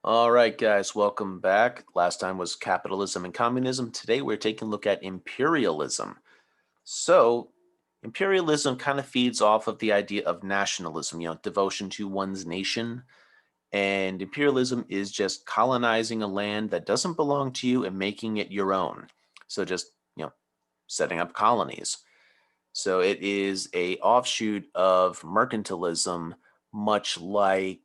All right, guys, welcome back. Last time was capitalism and communism. Today we're taking a look at imperialism. So, imperialism kind of feeds off of the idea of nationalism, devotion to one's nation. And imperialism is just colonizing a land that doesn't belong to you and making it your own. So just, setting up colonies. So it is a offshoot of mercantilism, much like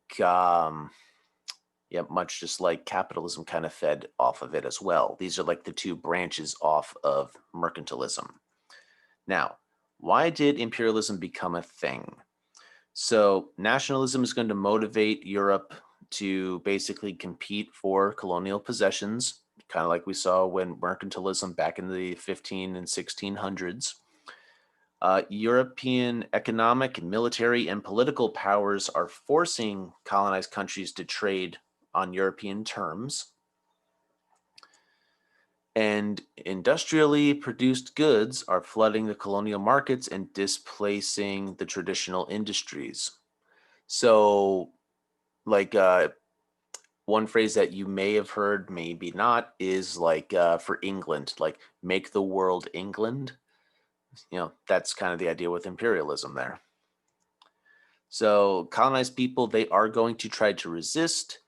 yeah, much just like capitalism kind of fed off of it as well. These are like the two branches off of mercantilism. Now, why did imperialism become a thing? So, nationalism is going to motivate Europe to basically compete for colonial possessions, kind of like we saw when mercantilism back in the 15 and 1600s. European economic, military, and political powers are forcing colonized countries to trade on European terms, and industrially produced goods are flooding the colonial markets and displacing the traditional industries. So, like one phrase that you may have heard, maybe not, is like for England, like make the world England. That's kind of the idea with imperialism there. So, colonized people, they are going to try to resist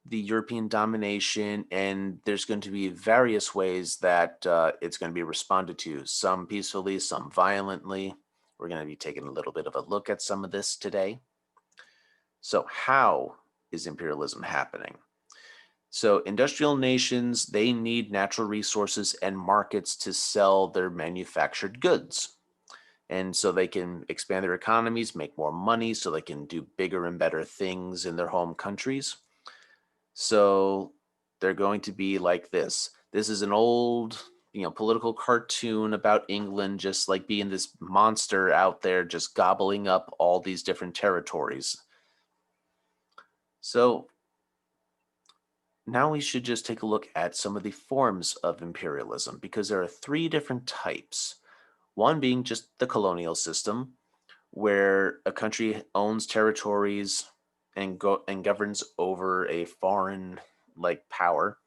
the European domination, and there's going to be various ways that it's going to be responded to, some peacefully, some violently. We're going to be taking a little bit of a look at some of this today. So, how is imperialism happening? So, industrial nations, they need natural resources and markets to sell their manufactured goods. And so they can expand their economies, make more money, so they can do bigger and better things in their home countries. So they're going to be like this. This is an old, political cartoon about England just like being this monster out there, just gobbling up all these different territories. So now we should just take a look at some of the forms of imperialism because there are three different types. One being just the colonial system, where a country owns territories and governs over a foreign like power,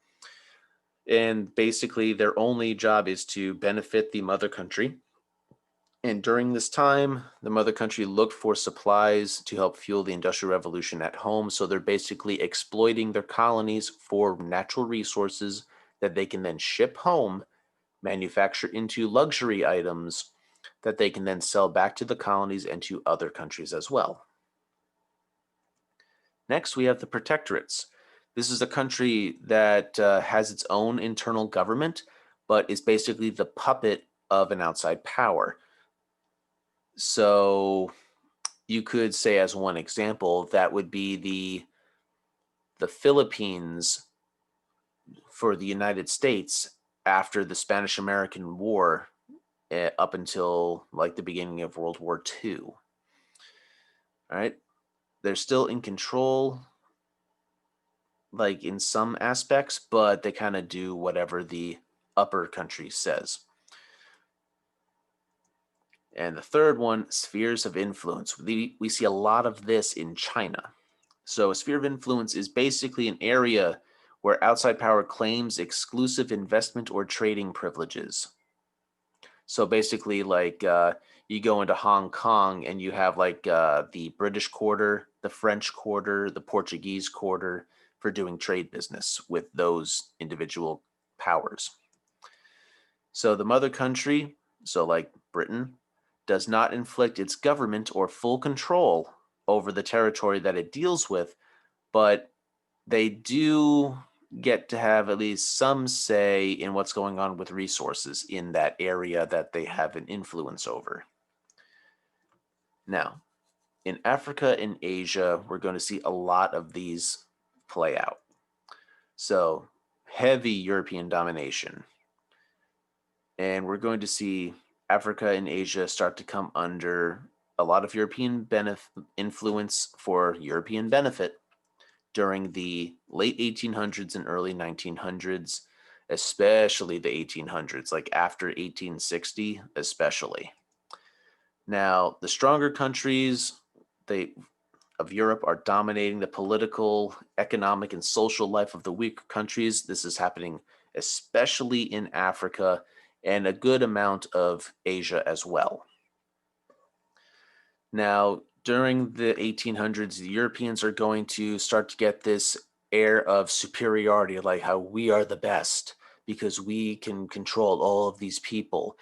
and basically their only job is to benefit the mother country. And during this time, the mother country looked for supplies to help fuel the Industrial Revolution at home. So they're basically exploiting their colonies for natural resources that they can then ship home, manufacture into luxury items that they can then sell back to the colonies and to other countries as well. Next, we have the protectorates. This is a country that has its own internal government, but is basically the puppet of an outside power. So you could say, as one example, that would be the Philippines for the United States after the Spanish American War, up until like the beginning of World War II. All right, they're still in control, like in some aspects, but they kind of do whatever the upper country says. And the third one, spheres of influence. We see a lot of this in China. So, a sphere of influence is basically an area where outside power claims exclusive investment or trading privileges. So, basically, like you go into Hong Kong and you have like the British quarter, the French quarter, the Portuguese quarter for doing trade business with those individual powers. So, the mother country, so like Britain, does not inflict its government or full control over the territory that it deals with, but they do get to have at least some say in what's going on with resources in that area that they have an influence over. Now, in Africa and Asia, we're going to see a lot of these play out. So, heavy European domination. And we're going to see Africa and Asia start to come under a lot of European influence for European benefit during the late 1800s and early 1900s, especially the 1800s, like after 1860, especially. Now, the stronger countries, they of Europe are dominating the political, economic, and social life of the weaker countries. This is happening especially in Africa and a good amount of Asia as well. Now, during the 1800s, the Europeans are going to start to get this air of superiority, like how we are the best because we can control all of these people.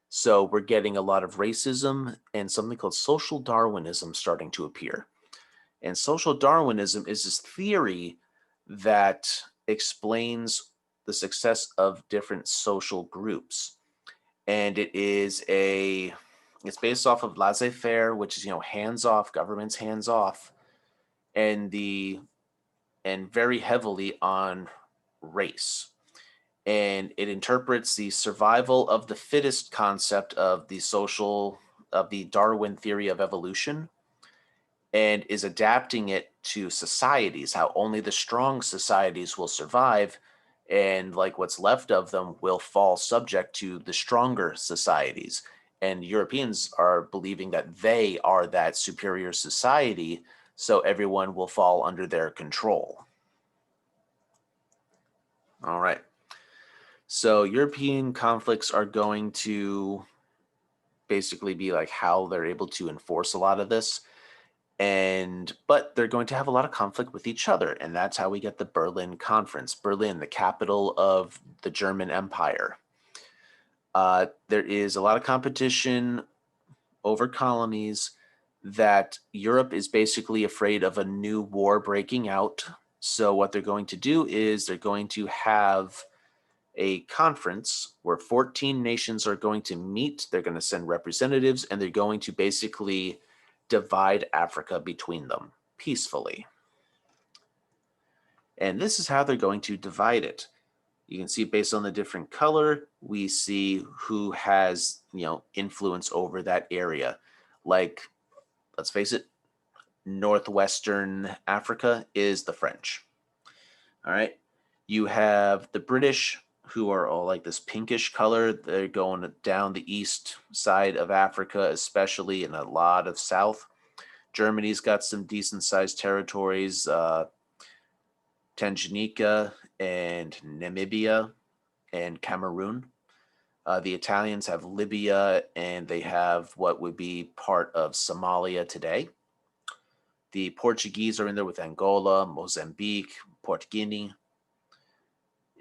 So we're getting a lot of racism and something called social Darwinism starting to appear. And social Darwinism is this theory that explains the success of different social groups. And it's based off of laissez-faire, which is, hands off, government's hands off, and and very heavily on race. And it interprets the survival of the fittest concept of the Darwin theory of evolution, and is adapting it to societies, how only the strong societies will survive, and like what's left of them will fall subject to the stronger societies. And Europeans are believing that they are that superior society, so everyone will fall under their control. All right. So European conflicts are going to basically be like how they're able to enforce a lot of this. But they're going to have a lot of conflict with each other, and that's how we get the Berlin Conference. Berlin, the capital of the German Empire. There is a lot of competition over colonies that Europe is basically afraid of a new war breaking out. So what they're going to do is they're going to have a conference where 14 nations are going to meet. They're going to send representatives, and they're going to basically divide Africa between them peacefully. And this is how they're going to divide it. You can see based on the different color, we see who has, influence over that area. Like, let's face it, northwestern Africa is the French. All right. You have the British, who are all like this pinkish color. They're going down the east side of Africa, especially in a lot of south. Germany's got some decent sized territories, Tanganyika and Namibia and Cameroon. The Italians have Libya, and they have what would be part of Somalia today. The Portuguese are in there with Angola, Mozambique, Port Guinea.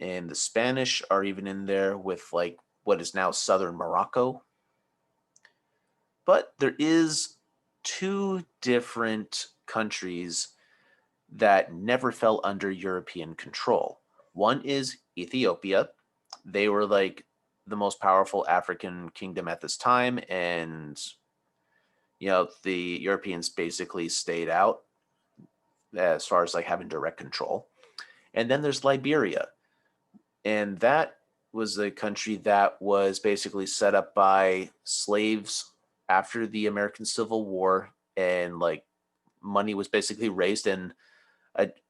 And the Spanish are even in there with like what is now southern Morocco. But there is two different countries that never fell under European control. One is Ethiopia. They were like the most powerful African kingdom at this time, and the Europeans basically stayed out as far as like having direct control. And then there's Liberia, and that was a country that was basically set up by slaves after the American Civil War, and like money was basically raised, and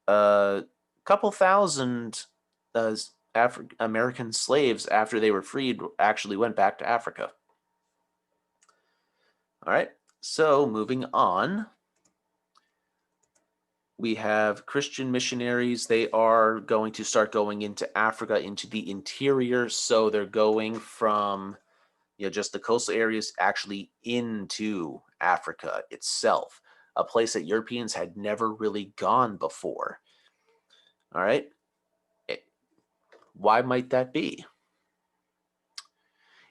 a couple thousand American slaves, after they were freed, actually went back to Africa. All right, so moving on, we have Christian missionaries. They are going to start going into Africa, into the interior. So they're going from just the coastal areas actually into Africa itself, a place that Europeans had never really gone before. All right. Why might that be?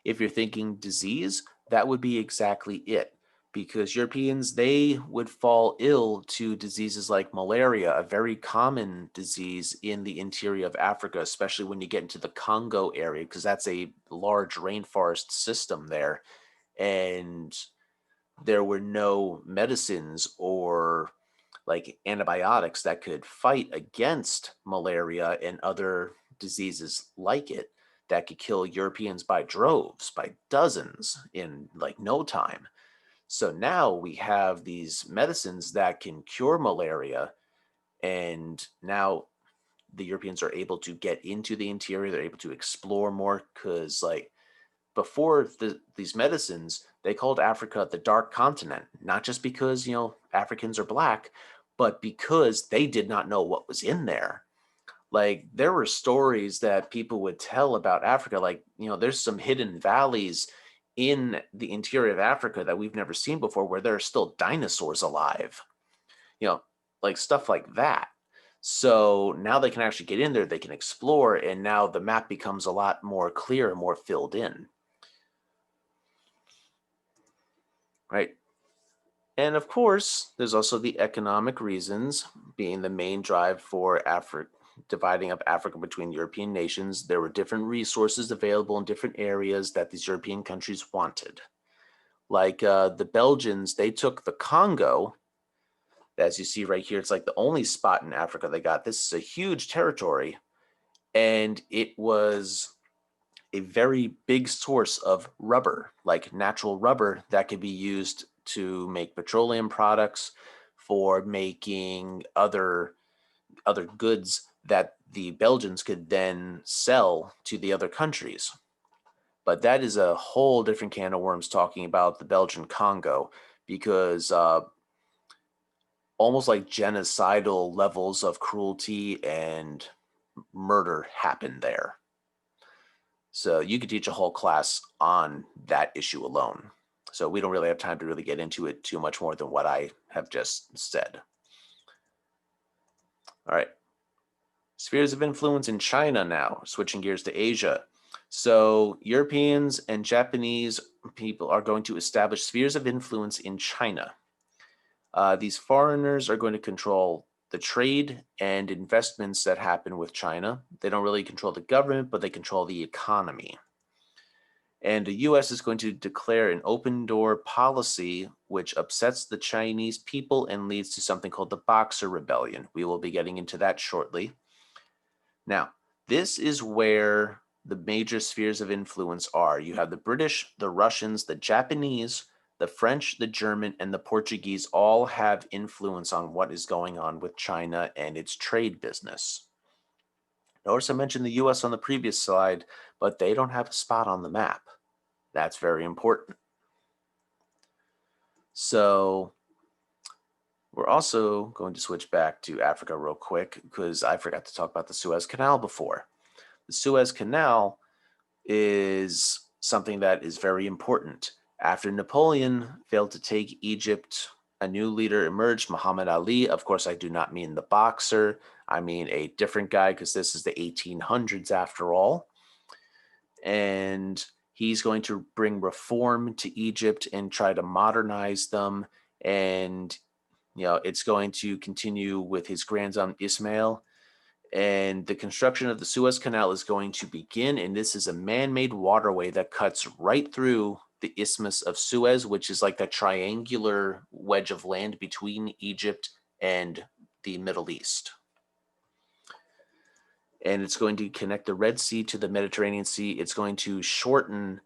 If you're thinking disease, that would be exactly it. Because Europeans, they would fall ill to diseases like malaria, a very common disease in the interior of Africa, especially when you get into the Congo area, because that's a large rainforest system there. And there were no medicines or like antibiotics that could fight against malaria and other diseases like it that could kill Europeans by droves, by dozens in like no time. So now we have these medicines that can cure malaria, and now the Europeans are able to get into the interior. They're able to explore more because like before these medicines, they called Africa the dark continent, not just because, Africans are black, but because they did not know what was in there. Like there were stories that people would tell about Africa, like, there's some hidden valleys in the interior of Africa that we've never seen before where there are still dinosaurs alive, you know, like stuff like that. So now they can actually get in there, they can explore, and now the map becomes a lot more clear and more filled in, right? And of course, there's also the economic reasons being the main drive for Africa, dividing up Africa between European nations. There were different resources available in different areas that these European countries wanted. Like the Belgians, they took the Congo, as you see right here. It's like the only spot in Africa they got. This is a huge territory, and it was a very big source of rubber, like natural rubber that could be used to make petroleum products, for making other goods that the Belgians could then sell to the other countries. But that is a whole different can of worms talking about the Belgian Congo, because almost like genocidal levels of cruelty and murder happened there. So you could teach a whole class on that issue alone. So we don't really have time to really get into it too much more than what I have just said. All right. Spheres of influence in China now, switching gears to Asia. So Europeans and Japanese people are going to establish spheres of influence in China. These foreigners are going to control the trade and investments that happen with China. They don't really control the government, but they control the economy. And the US is going to declare an open door policy, which upsets the Chinese people and leads to something called the Boxer Rebellion. We will be getting into that shortly. Now, this is where the major spheres of influence are. You have the British, the Russians, the Japanese, the French, the German, and the Portuguese all have influence on what is going on with China and its trade business. Notice I mentioned the US on the previous slide, but they don't have a spot on the map. That's very important. So we're also going to switch back to Africa real quick because I forgot to talk about the Suez Canal before. The Suez Canal is something that is very important. After Napoleon failed to take Egypt, a new leader emerged, Muhammad Ali. Of course, I do not mean the boxer. I mean a different guy, because this is the 1800s after all. And he's going to bring reform to Egypt and try to modernize them. And, it's going to continue with his grandson Ismail. And the construction of the Suez Canal is going to begin. And this is a man-made waterway that cuts right through the Isthmus of Suez, which is like that triangular wedge of land between Egypt and the Middle East. And it's going to connect the Red Sea to the Mediterranean Sea. It's going to shorten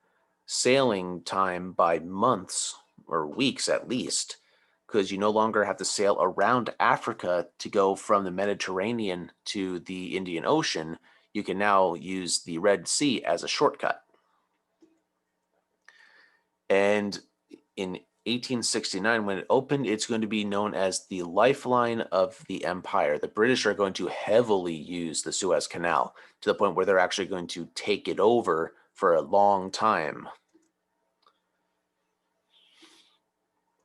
sailing time by months or weeks at least, because you no longer have to sail around Africa to go from the Mediterranean to the Indian Ocean. You can now use the Red Sea as a shortcut. And in 1869, when it opened, it's going to be known as the lifeline of the empire. The British are going to heavily use the Suez Canal to the point where they're actually going to take it over for a long time.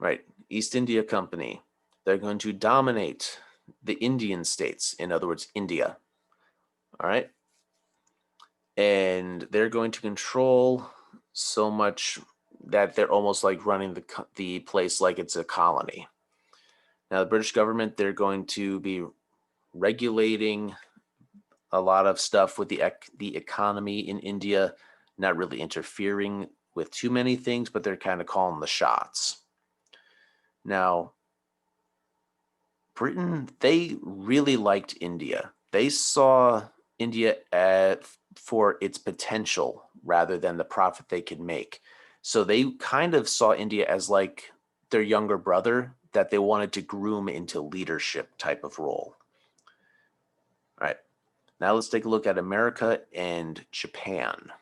Right, East India Company. They're going to dominate the Indian states, in other words, India. All right. And they're going to control so much that they're almost like running the place like it's a colony. Now, the British government, they're going to be regulating a lot of stuff with the economy in India, not really interfering with too many things, but they're kind of calling the shots. Now, Britain, they really liked India. They saw India for its potential rather than the profit they could make. So they kind of saw India as like their younger brother that they wanted to groom into leadership type of role. All right. Now let's take a look at America and Japan.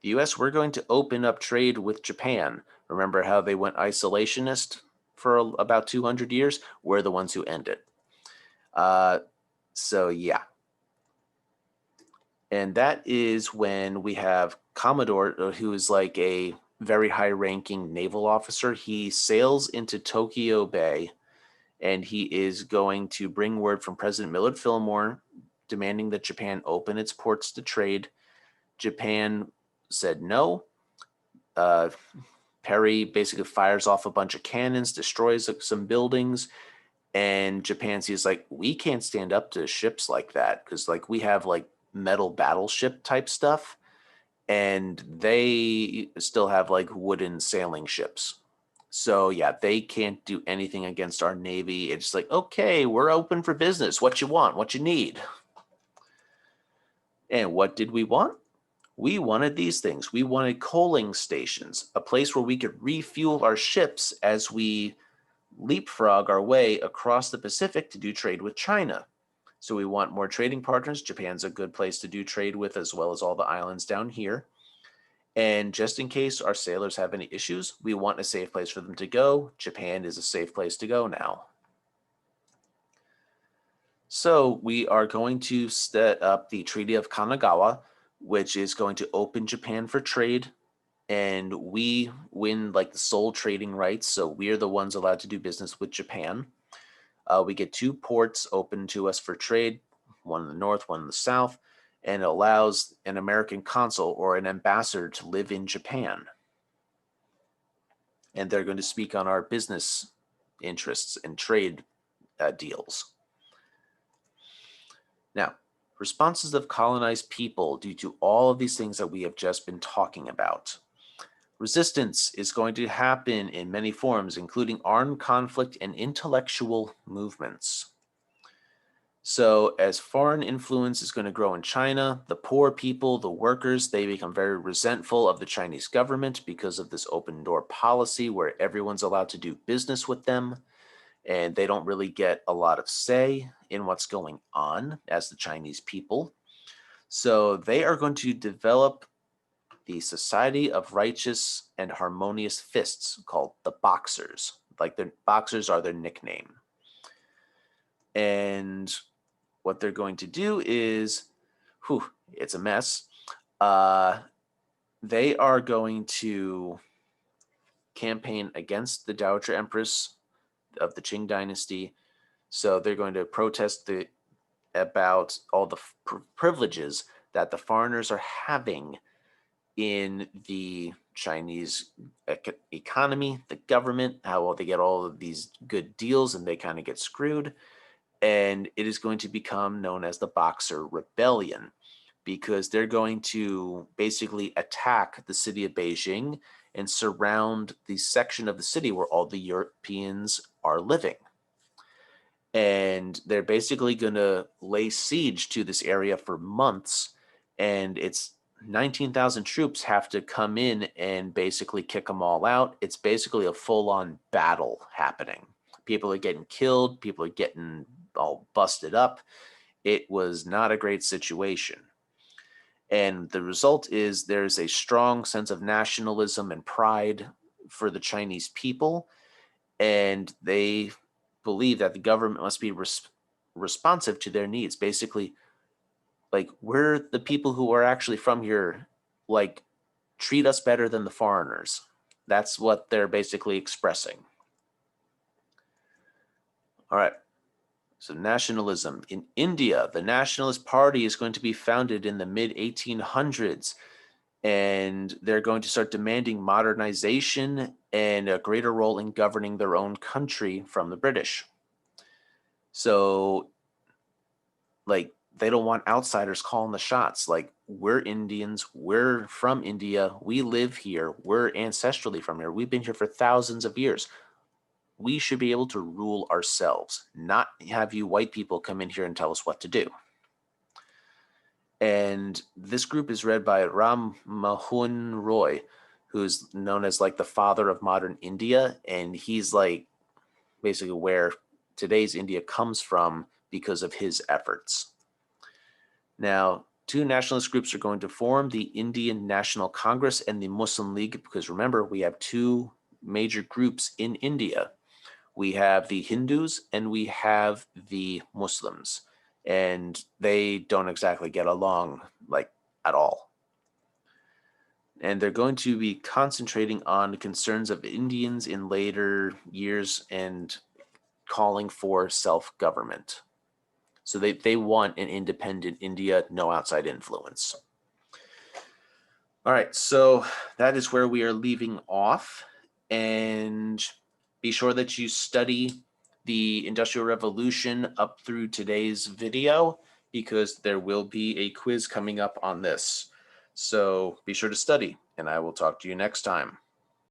The US, we're going to open up trade with Japan. Remember how they went isolationist for about 200 years? We're the ones who end it. So, yeah. And that is when we have Commodore, who is like a very high ranking naval officer. He sails into Tokyo Bay and he is going to bring word from President Millard Fillmore demanding that Japan open its ports to trade. Japan said no. Uh, Perry basically fires off a bunch of cannons, destroys some buildings, and Japan sees like we can't stand up to ships like that because like we have like metal battleship type stuff, and they still have like wooden sailing ships. So yeah, they can't do anything against our navy. It's like, okay, we're open for business. What you want? What you need? And what did we want? We wanted these things. We wanted coaling stations, a place where we could refuel our ships as we leapfrog our way across the Pacific to do trade with China. So we want more trading partners. Japan's a good place to do trade with, as well as all the islands down here. And just in case our sailors have any issues, we want a safe place for them to go. Japan is a safe place to go now. So we are going to set up the Treaty of Kanagawa, which is going to open Japan for trade. And we win like the sole trading rights. So we're the ones allowed to do business with Japan. We get 2 ports open to us for trade, one in the north, one in the south, and it allows an American consul or an ambassador to live in Japan. And they're going to speak on our business interests and trade deals. Now, responses of colonized people due to all of these things that we have just been talking about. Resistance is going to happen in many forms, including armed conflict and intellectual movements. So as foreign influence is going to grow in China, the poor people, the workers, they become very resentful of the Chinese government because of this open door policy where everyone's allowed to do business with them, and they don't really get a lot of say in what's going on as the Chinese people. So they are going to develop the Society of Righteous and Harmonious Fists, called the Boxers. Like the Boxers are their nickname. And what they're going to do is, it's a mess. They are going to campaign against the Dowager Empress of the Qing Dynasty. So they're going to protest about all the privileges that the foreigners are having in the Chinese economy, the government, how well they get all of these good deals and they kind of get screwed. And it is going to become known as the Boxer Rebellion because they're going to basically attack the city of Beijing and surround the section of the city where all the Europeans are living. And they're basically going to lay siege to this area for months. And it's 19,000 troops have to come in and basically kick them all out. It's basically a full-on battle happening. People are getting killed. People are getting all busted up. It was not a great situation. And the result is there's a strong sense of nationalism and pride for the Chinese people. And they believe that the government must be responsive to their needs. Basically, like, we're the people who are actually from here, like, treat us better than the foreigners. That's what they're basically expressing. All right. So nationalism. In India, the Nationalist Party is going to be founded in the mid-1800s, and they're going to start demanding modernization and a greater role in governing their own country from the British. So, like, they don't want outsiders calling the shots. Like, we're Indians, we're from India, we live here, we're ancestrally from here, we've been here for thousands of years. We should be able to rule ourselves, not have you white people come in here and tell us what to do. And this group is led by Ram Mohun Roy, who's known as like the father of modern India. And he's like basically where today's India comes from because of his efforts. Now, two nationalist groups are going to form, the Indian National Congress and the Muslim League, because remember, we have two major groups in India. We have the Hindus and we have the Muslims, and they don't exactly get along like at all. And they're going to be concentrating on concerns of Indians in later years and calling for self-government. So they want an independent India, no outside influence. All right, so that is where we are leaving off. And be sure that you study the Industrial Revolution up through today's video, because there will be a quiz coming up on this. So be sure to study, and I will talk to you next time.